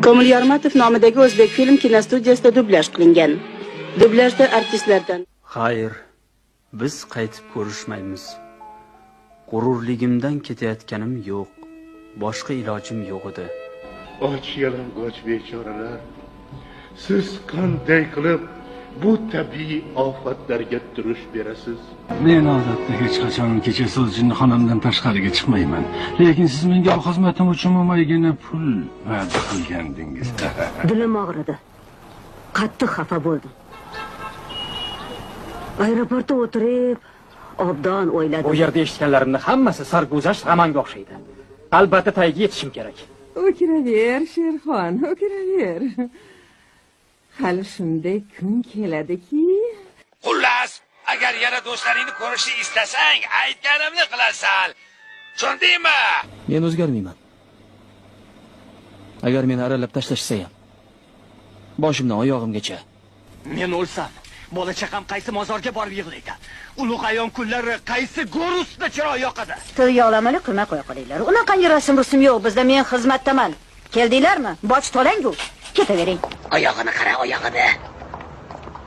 Komil Yormatov nomidagi O'zbek film kinostudiyasida dublyaj qilingan. Dublyajda artistlardan Xayr, biz qaytib ko'rishmaymiz. G'ururligimdan ketayotganim yo'q. Boshqa ilojim yo'q edi. Och yalang'och bechoralar, siz qanday qilib bu tabiiy ofatlarga turush berasiz? Men odatda hech qachon kechasi xonamdan tashqariga chiqmayman. Lekin siz menga xizmatim uchun mo'maygina pul va'da qilgandingiz. Dilim og'ridi. Qattiq xafa bo'ldim. Aeroportda o'tirib, obdon o'yladim. Bu yerda eshitganlarimni hammasi sarguzasht romanga o'xshaydi. Albatta tagiga yetishim kerak. O'kiraver, Sherxon, o'kiraver. Hali shunday kun keladiki. Xullas, agar yana do'stlaringni ko'rishni istasang, aytganimni qilasan. Tushundingmi? Men o'zgarmayman. Agar meni aralab tashlashsa ham, boshimdan oyog'imgacha. Men o'lsam, bola chaqam qaysi mozorga borib yig'laydi? Ulug' ayon kunlari qaysi go'r ustida chiroq yoqadi? Tiyolamali qilmay qo'ya qolinglar. Unaqangi rasm yo'q, bizda men xizmatdaman. Keldinglarmi? Boj to'lang-ku. Ketavering. Oyog'ini qara, oyog'ini.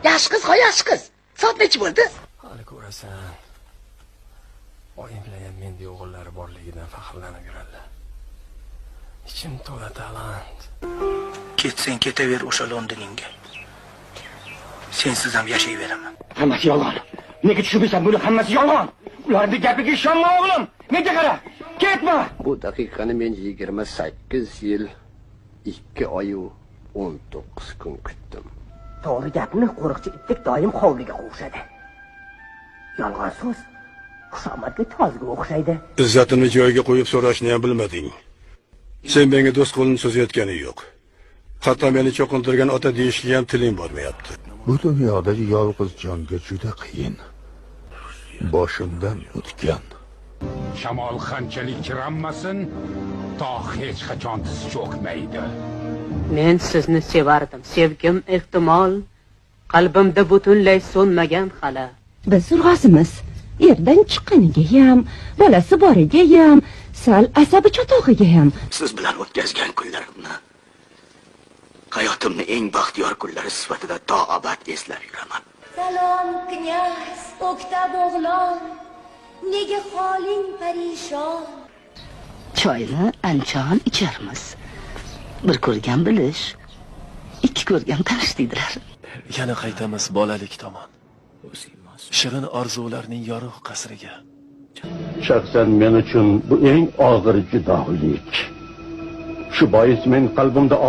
Yosh qiz, yosh qiz. Soat necha bo'ldi? Hali ko'rasan. Oyim bilan ham menda o'g'illari borligidan faxrlanib yuradilar. Ichim to'la talant. Ketsang ketaver o'sha Londoningga. Sensiz ham yashayveraman. Hammasi yolg'on. Nega tushunmaysan? Buni hammasi yolg'on. Ularning gapiga ishonma o'g'lim. Menga qara. Ketma. Bu daqiqani men 28 yil 2 oy 19 kun kutdim. To'g'ri gapni qo'riqchi itdek doim hovliga qo'shadi. Yolg'on so'z xushomadga tozga o'xshaydi. Izzatimni joyiga qo'yib so'rashni ham bilmading. Sen menga do'st qo'lini cho'zayotganing yo'q. Hatto meni cho'qintirgan ota deyishga ham tiling bormayapti. Bu dunyoda yolg'iz jonga juda qiyin. Boshimdan o'tgan. Shamol qanchalik kiranmasin, tog' hech qachon tiz cho'kmaydi. men sizni sevardim. Sevgim ehtimol qalbimda butunlay so'nmagan hali. Biz ro'zimiz. Yerdan chiqqaniga ham, bolasi boriga ham, sal asabi chatog'iga ham. Siz bilan o'tkazgan kunlarimni, hayotimning eng baxtiyor kunlari sifatida to abad eslab yuraman. Salom, knyaz, o'ktab o'g'lon. Nega holing parishon? Choyni anchon icharmiz. Bir ko'rgan bilish, ikki ko'rgan tanish deydilar. Yana qaytamiz bolalik tomon. Shirin orzularning yorug' qasriga. Shaxsan men uchun bu eng og'ir judolik. Shu bois men qalbimda